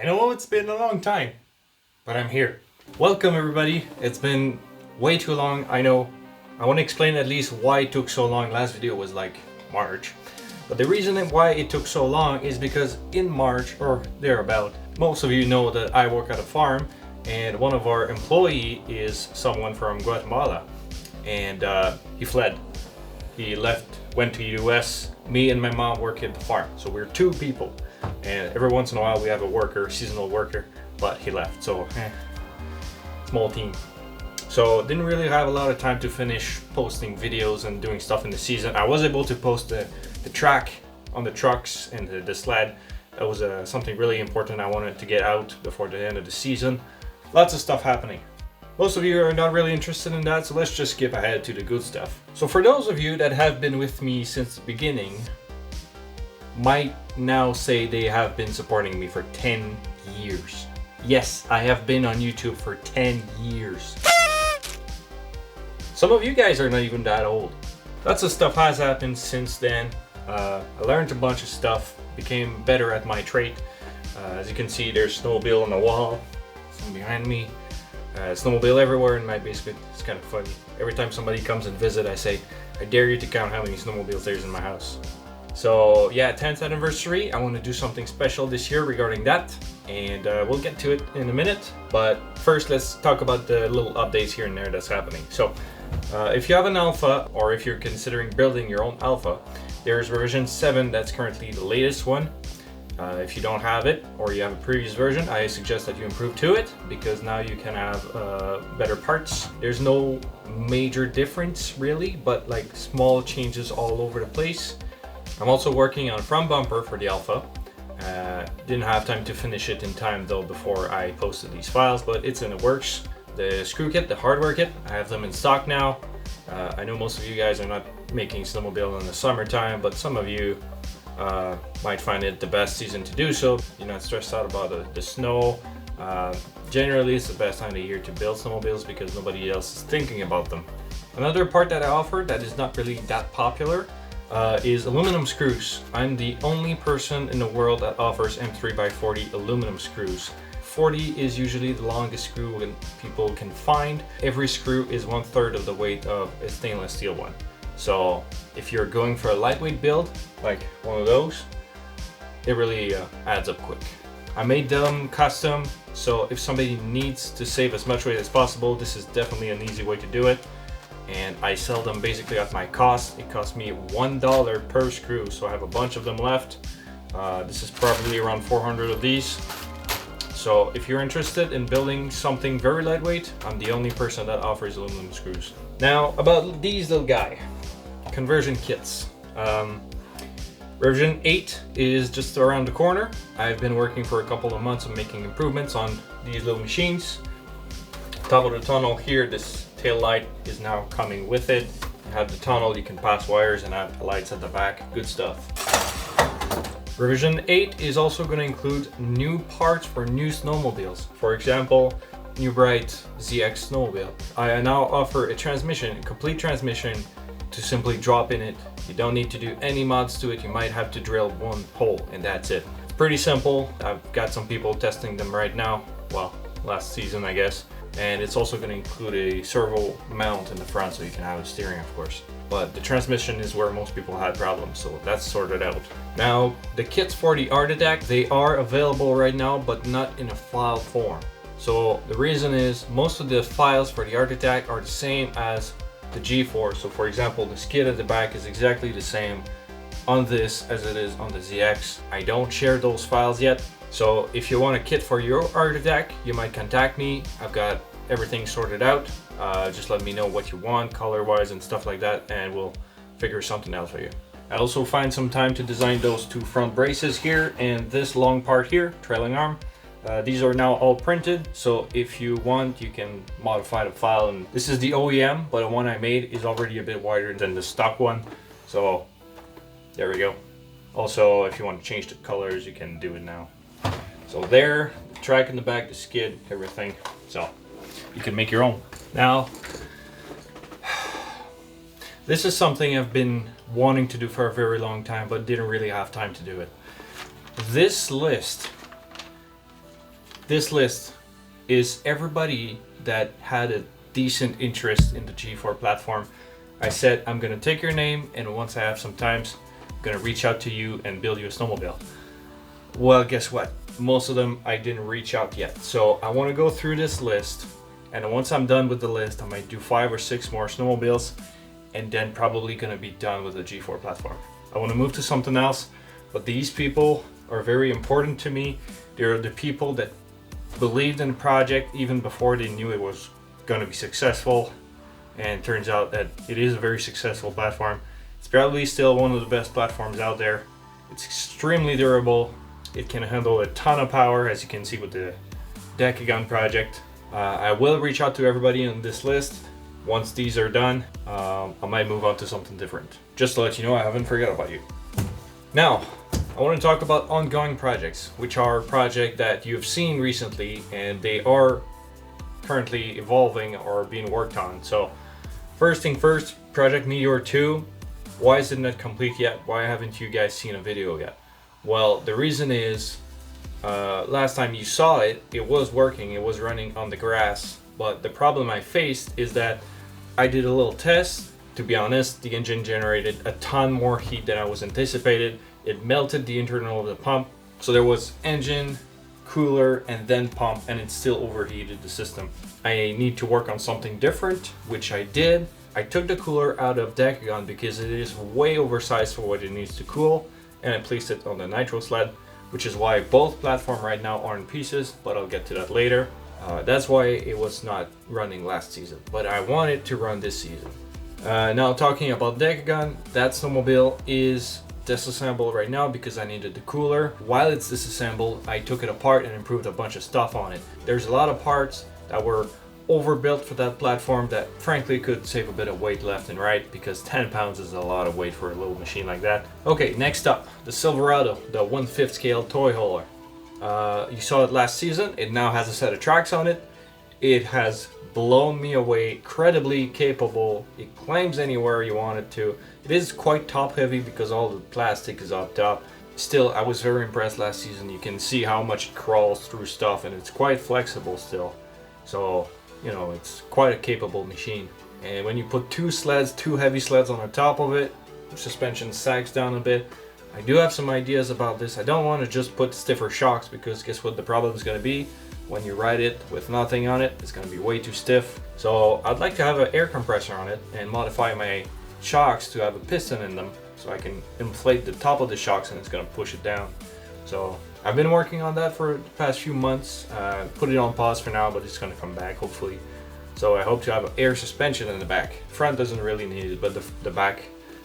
I know it's been a long time, but I'm here. Welcome everybody. It's been way too long, I know. I want to explain at least why it took so long. Last video was like March. But the reason why it took so long is because in March or thereabout, most of you know that I work at a farm and one of our employee is someone from Guatemala, and he fled. He left, went to US. Me and my mom work at the farm, so we're two people, and every once in a while we have a worker, seasonal worker, but he left, so small team. So didn't really have a lot of time to finish posting videos and doing stuff in the season. I was able to post the track on the trucks and the sled. That was something really important I wanted to get out before the end of the season. Lots of stuff happening. Most of you are not really interested in that, so let's just skip ahead to the good stuff. So for those of you that have been with me since the beginning, might now say they have been supporting me for 10 years. Yes, I have been on YouTube for 10 years. Some of you guys are not even that old. Lots of stuff has happened since then. I learned a bunch of stuff, became better at my trade. As you can see, there's snowmobile on the wall, some behind me. Snowmobile everywhere in my basement. It's kind of funny. Every time somebody comes and visit, I say, I dare you to count how many snowmobiles there's in my house. So yeah, 10th anniversary. I want to do something special this year regarding that, and we'll get to it in a minute. But first, let's talk about the little updates here and there that's happening. So if you have an alpha, or if you're considering building your own alpha, there's version 7 that's currently the latest one. If you don't have it, or you have a previous version, I suggest that you improve to it, because now you can have better parts. There's no major difference really, but like small changes all over the place. I'm also working on front bumper for the alpha. Didn't have time to finish it in time though before I posted these files, but it's in the works. The screw kit, the hardware kit, I have them in stock now. I know most of you guys are not making snowmobile in the summertime, but some of you might find it the best season to do so. You're not stressed out about the snow. Generally, it's the best time of the year to build snowmobiles because nobody else is thinking about them. Another part that I offer that is not really that popular is aluminum screws. I'm the only person in the world that offers M3x40 aluminum screws. 40 is usually the longest screw that people can find. Every screw is 1/3 of the weight of a stainless steel one. So if you're going for a lightweight build, like one of those, it really adds up quick. I made them custom, so if somebody needs to save as much weight as possible, this is definitely an easy way to do it. And I sell them basically at my cost. It costs me $1 per screw, so I have a bunch of them left. This is probably around 400 of these. So if you're interested in building something very lightweight, I'm the only person that offers aluminum screws. Now about these little guy. Conversion kits. Version 8 is just around the corner. I've been working for a couple of months on making improvements on these little machines. Top of the tunnel here, this tail light is now coming with it. You have the tunnel, you can pass wires and have lights at the back. Good stuff. Version 8 is also going to include new parts for new snowmobiles. For example, New Bright ZX snowmobile. I now offer a transmission, a complete transmission, to simply drop in it. You don't need to do any mods to it. You might have to drill one hole and that's it. It's pretty simple. I've got some people testing them right now. Well, last season I guess. And it's also going to include a servo mount in the front so you can have a steering, of course. But the transmission is where most people had problems, so that's sorted out. Now, the kits for the Art Attack, they are available right now, but not in a file form. So the reason is most of the files for the Art Attack are the same as the G4. So for example, the skid at the back is exactly the same on this as it is on the ZX. I don't share those files yet. So if you want a kit for your Art Attack, you might contact me. I've got everything sorted out. Just let me know what you want, color-wise and stuff like that, and we'll figure something out for you. I also find some time to design those two front braces here and this long part here, trailing arm. These are now all printed, so if you want, you can modify the file. And this is the OEM, but the one I made is already a bit wider than the stock one. So there we go. Also, if you want to change the colors, you can do it now. So there, the track in the back, the skid, everything. So you can make your own. Now, this is something I've been wanting to do for a very long time, but didn't really have time to do it. This list this list is everybody that had a decent interest in the G4 platform. I said I'm gonna take your name, and once I have some times, I'm gonna reach out to you and build you a snowmobile. Well, guess what? Most of them I didn't reach out yet. So I want to go through this list, and once I'm done with the list, I might do 5 or 6 more snowmobiles, and then probably gonna be done with the G4 platform. I want to move to something else, but these people are very important to me. They're the people that believed in the project even before they knew it was going to be successful, and it turns out that it is a very successful platform. It's probably still one of the best platforms out there. It's extremely durable. It can handle a ton of power, as you can see with the Decagon project. I will reach out to everybody on this list. Once these are done, I might move on to something different. Just to let you know, I haven't forgot about you. Now, I want to talk about ongoing projects, which are projects that you've seen recently, and they are currently evolving or being worked on. So, first thing first, Project Meteor 2. Why is it not complete yet? Why haven't you guys seen a video yet? Well, the reason is, last time you saw it, it was working, it was running on the grass, but the problem I faced is that I did a little test. To be honest, the engine generated a ton more heat than I was anticipated. It melted the internal of the pump. So there was engine, cooler, and then pump, and it still overheated the system. I need to work on something different, which I did. I took the cooler out of Decagon because it is way oversized for what it needs to cool, and I placed it on the nitro sled, which is why both platforms right now are in pieces, but I'll get to that later. That's why it was not running last season, but I want it to run this season. Now talking about Decagon, that snowmobile is disassembled right now because I needed the cooler. While it's disassembled, I took it apart and improved a bunch of stuff on it. There's a lot of parts that were overbuilt for that platform that frankly could save a bit of weight left and right, because 10 pounds is a lot of weight for a little machine like that. Okay, next up, the Silverado, the 1/5 scale toy hauler. You saw it last season. It now has a set of tracks on it. It has blown me away, incredibly capable. It climbs anywhere you want it to. It is quite top heavy because all the plastic is up top. Still, I was very impressed last season. You can see how much it crawls through stuff, and it's quite flexible still. So, you know, it's quite a capable machine. And when you put two heavy sleds on the top of it, the suspension sags down a bit. I do have some ideas about this. I don't want to just put stiffer shocks, because guess what the problem is going to be? When you ride it with nothing on it, it's going to be way too stiff. So I'd like to have an air compressor on it and modify my shocks to have a piston in them, so I can inflate the top of the shocks and it's going to push it down. So I've been working on that for the past few months. Put it on pause for now, but it's going to come back hopefully. So I hope to have an air suspension in the back. Front doesn't really need it, but the back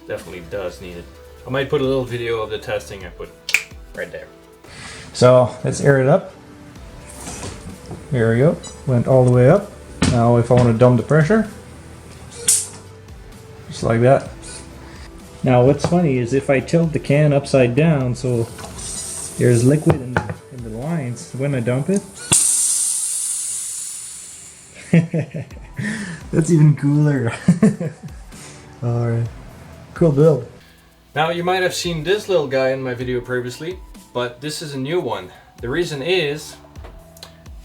definitely does need it. I might put a little video of the testing I put right there. So let's air it up. There we go, went all the way up. Now if I want to dump the pressure, just like that. Now what's funny is if I tilt the can upside down so there's liquid in the lines, when I dump it, that's even cooler. Alright, cool build. Now you might have seen this little guy in my video previously, but this is a new one. The reason is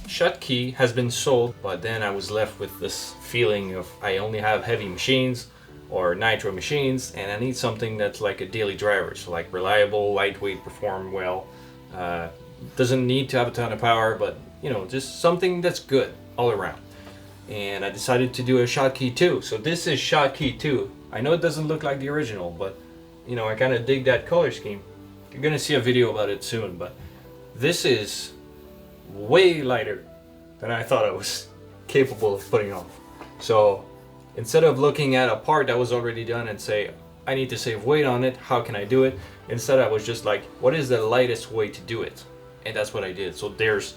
Schottky has been sold, but then I was left with this feeling of I only have heavy machines or nitro machines, and I need something that's like a daily driver, so like reliable, lightweight, perform well, doesn't need to have a ton of power, but you know, just something that's good all around. And I decided to do a Schottky 2. So this is Schottky 2. I know it doesn't look like the original, but you know, I kind of dig that color scheme. You're gonna see a video about it soon, but this is way lighter than I thought I was capable of putting off. So instead of looking at a part that was already done and say, I need to save weight on it, how can I do it? Instead I was just like, what is the lightest way to do it? And that's what I did. So there's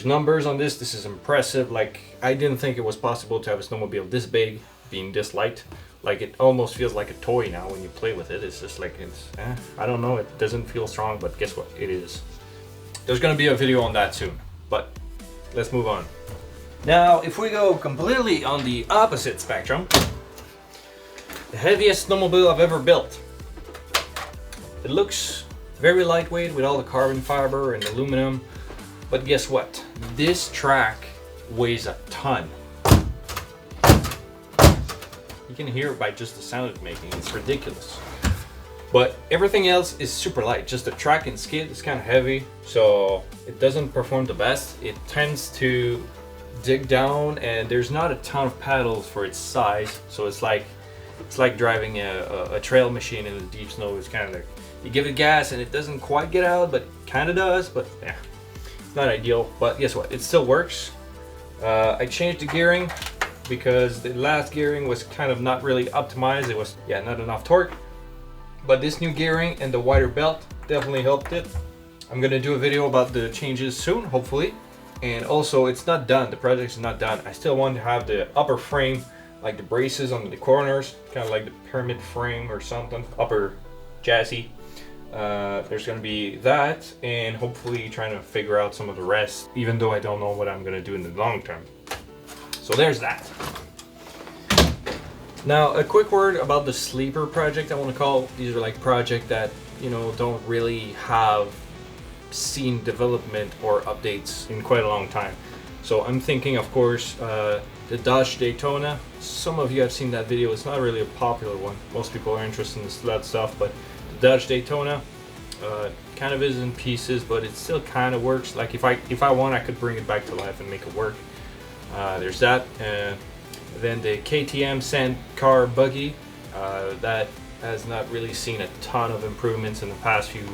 numbers on this. This is impressive. Like, I didn't think it was possible to have a snowmobile this big being this light. Like, it almost feels like a toy now when you play with it. It's just like, I don't know, it doesn't feel strong, but guess what, it is. There's gonna be a video on that soon, but let's move on. Now, if we go completely on the opposite spectrum, the heaviest snowmobile I've ever built. It looks very lightweight with all the carbon fiber and aluminum. But guess what? This track weighs a ton. You can hear it by just the sound it's making. It's ridiculous. But everything else is super light. Just the track and skid is kind of heavy, so it doesn't perform the best. It tends to dig down, and there's not a ton of pedals for its size. So it's like driving a trail machine in the deep snow. It's kind of like you give it gas and it doesn't quite get out, but kind of does. But yeah, it's not ideal. But guess what? It still works. I changed the gearing because the last gearing was kind of not really optimized. It was not enough torque. But this new gearing and the wider belt definitely helped it. I'm gonna do a video about the changes soon, hopefully. And also, it's not done. The project is not done. I still want to have the upper frame, like the braces on the corners, kind of like the pyramid frame or something, upper chassis. There's gonna be that, and hopefully trying to figure out some of the rest, even though I don't know what I'm gonna do in the long term. So there's that. Now, a quick word about the sleeper project, I want to call. These are like projects that, you know, don't really have seen development or updates in quite a long time. So I'm thinking, of course, the Dodge Daytona. Some of you have seen that video. It's not really a popular one. Most people are interested in the sled stuff, but the Dodge Daytona kind of is in pieces, but it still kind of works. Like if I want, I could bring it back to life and make it work. There's that. Then the KTM Sand car buggy, that has not really seen a ton of improvements in the past few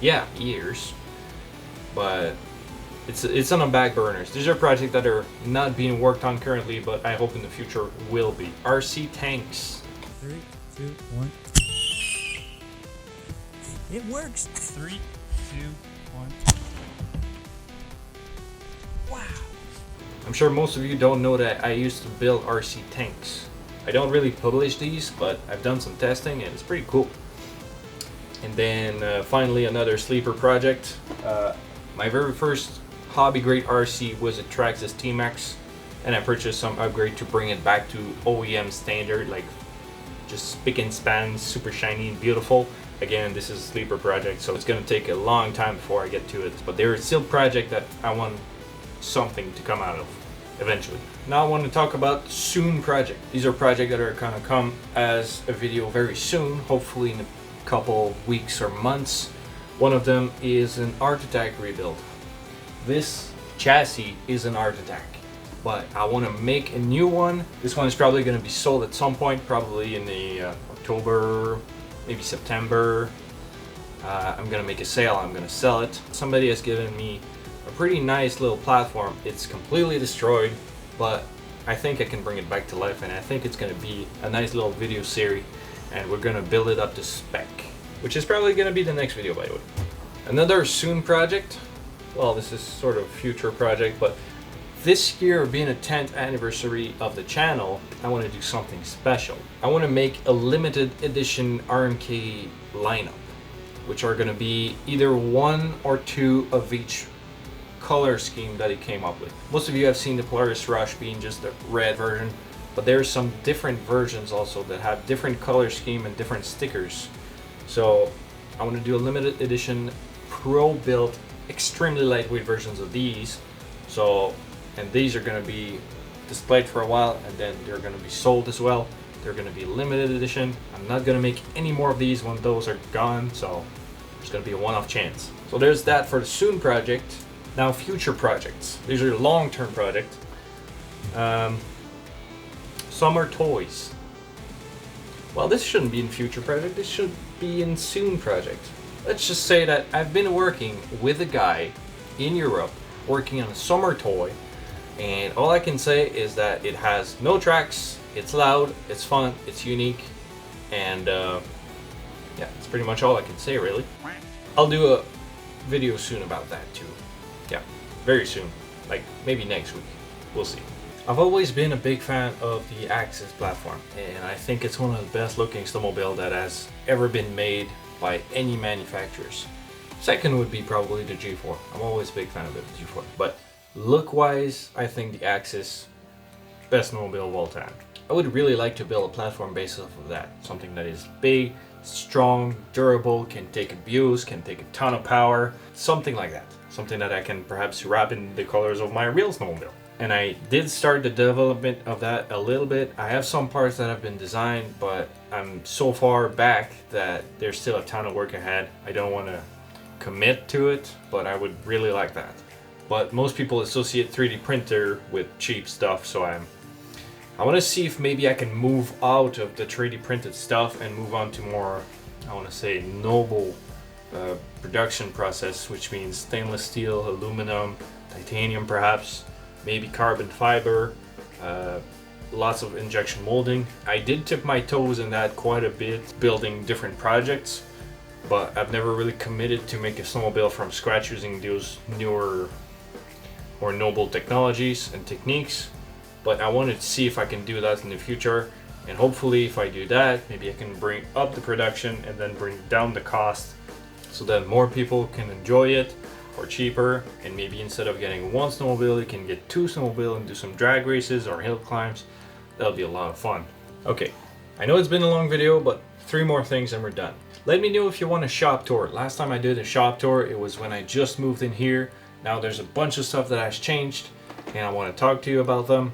years, but it's on the back burners. These are projects that are not being worked on currently, but I hope in the future will be. RC tanks. 3, 2, 1. It works. 3, 2, 1. Wow. I'm sure most of you don't know that I used to build RC tanks. I don't really publish these, but I've done some testing and it's pretty cool. And then finally another sleeper project. My very first hobby grade RC was a Traxxas T-maxx, and I purchased some upgrade to bring it back to OEM standard, like just spick and span, super shiny and beautiful. Again, this is a sleeper project, so it's gonna take a long time before I get to it. But there is still a project that I want something to come out of eventually. Now I want to talk about soon project. These are projects that are gonna come as a video very soon, hopefully in a couple weeks or months. One of them is an Art Attack rebuild. This chassis is an Art Attack, but I want to make a new one. This one is probably going to be sold at some point, probably in the October, maybe September. I'm going to make a sale. I'm going to sell it. Somebody has given me a pretty nice little platform. It's completely destroyed, but I think I can bring it back to life, and I think it's going to be a nice little video series, and we're going to build it up to spec, which is probably going to be the next video, by the way. Another soon project. Well, this is sort of future project, but this year being a 10th anniversary of the channel, I want to do something special. I want to make a limited edition RMK lineup, which are going to be either 1 or 2 of each color scheme that it came up with. Most of you have seen the Polaris Rush being just the red version, but there's some different versions also that have different color scheme and different stickers. So I want to do a limited edition pro-built, extremely lightweight versions of these. So, and these are going to be displayed for a while, and then they're going to be sold as well. They're going to be limited edition. I'm not going to make any more of these when those are gone, so there's going to be a one-off chance. So there's that for the soon project. Now future projects. These are long-term projects. Summer toys. Well, this shouldn't be in future project. This should be in soon project. Let's just say that I've been working with a guy in Europe working on a summer toy, and all I can say is that it has no tracks, it's loud, it's fun, it's unique, and yeah, that's pretty much all I can say, really. I'll do a video soon about that too. Yeah, very soon, like maybe next week, we'll see. I've always been a big fan of the Axys platform, and I think it's one of the best looking snowmobile that has ever been made by any manufacturers. Second would be probably the G4. I'm always a big fan of the G4. But look wise, I think the Axys, best snowmobile of all time. I would really like to build a platform based off of that. Something that is big, strong, durable, can take abuse, can take a ton of power, something like that. Something that I can perhaps wrap in the colors of my real snowmobile. And I did start the development of that a little bit. I have some parts that have been designed, but I'm so far back that there's still a ton of work ahead. I don't want to commit to it, but I would really like that. But most people associate 3D printer with cheap stuff, so I want to see if maybe I can move out of the 3D printed stuff and move on to more, I want to say, noble production process, which means stainless steel, aluminum, titanium perhaps, maybe carbon fiber, lots of injection molding. I did tip my toes in that quite a bit, building different projects, but I've never really committed to make a snowmobile from scratch using those newer, more noble technologies and techniques. But I wanted to see if I can do that in the future, and hopefully if I do that, maybe I can bring up the production and then bring down the cost so that more people can enjoy it for cheaper, and maybe instead of getting one snowmobile you can get two snowmobiles and do some drag races or hill climbs. That'll be a lot of fun. Okay, I know it's been a long video, but 3 more things and we're done. Let me know if you want a shop tour. Last time I did a shop tour, it was when I just moved in here. Now there's a bunch of stuff that has changed and I want to talk to you about them,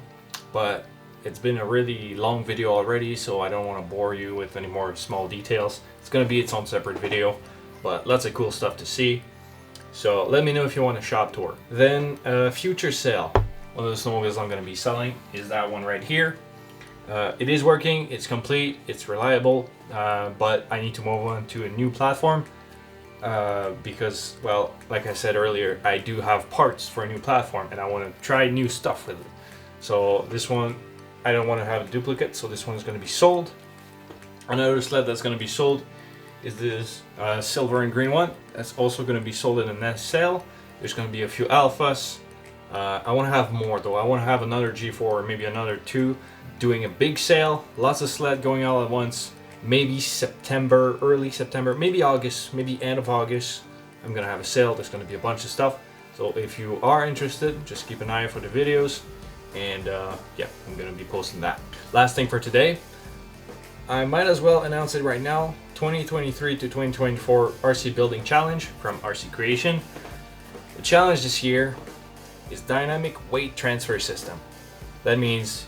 but it's been a really long video already, so I don't want to bore you with any more small details. It's going to be its own separate video, but lots of cool stuff to see. So let me know if you want a shop tour. Then future sale. One of the snowmobiles I'm going to be selling is that one right here. It is working, it's complete, it's reliable, but I need to move on to a new platform because, well, like I said earlier, I do have parts for a new platform and I want to try new stuff with it. So this one, I don't want to have a duplicate, so this one is going to be sold. Another sled that's going to be sold is this silver and green one. That's also going to be sold in a next sale. There's going to be a few alphas. I want to have more though. I want to have another G4 or maybe another 2 doing a big sale. Lots of sled going all at once. Maybe September, early September, maybe August, maybe end of August. I'm going to have a sale. There's going to be a bunch of stuff. So if you are interested, just keep an eye out for the videos. And yeah, I'm going to be posting that. Last thing for today, I might as well announce it right now. 2023 to 2024 RC Building Challenge from RC Creation. The challenge this year is dynamic weight transfer system. That means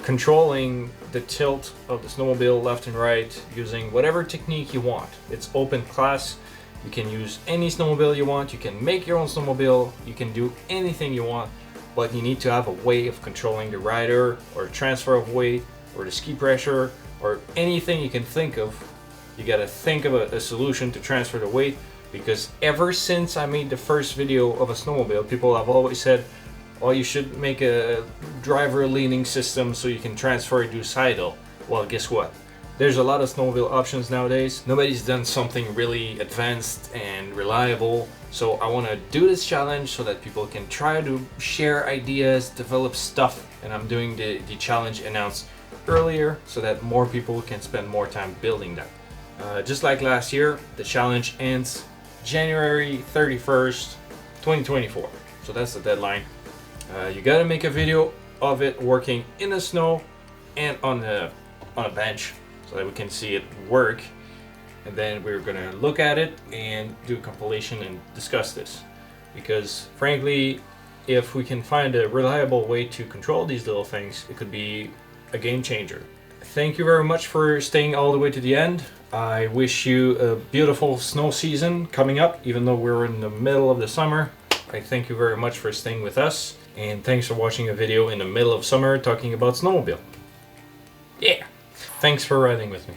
controlling the tilt of the snowmobile left and right using whatever technique you want. It's open class. You can use any snowmobile you want. You can make your own snowmobile. You can do anything you want, but you need to have a way of controlling the rider or transfer of weight or the ski pressure or anything you can think of. You gotta think of a solution to transfer the weight, because ever since I made the first video of a snowmobile, people have always said, oh, you should make a driver leaning system so you can transfer it to sidle. Well, guess what? There's a lot of snowmobile options nowadays. Nobody's done something really advanced and reliable. So I want to do this challenge so that people can try to share ideas, develop stuff. And I'm doing the challenge announced earlier so that more people can spend more time building that. Just like last year, the challenge ends January 31st, 2024. So that's the deadline. You gotta make a video of it working in the snow and on a bench so that we can see it work. And then we're gonna look at it and do a compilation and discuss this. Because frankly, if we can find a reliable way to control these little things, it could be a game changer. Thank you very much for staying all the way to the end. I wish you a beautiful snow season coming up, even though we're in the middle of the summer. I thank you very much for staying with us, and thanks for watching a video in the middle of summer talking about snowmobile. Yeah, thanks for riding with me.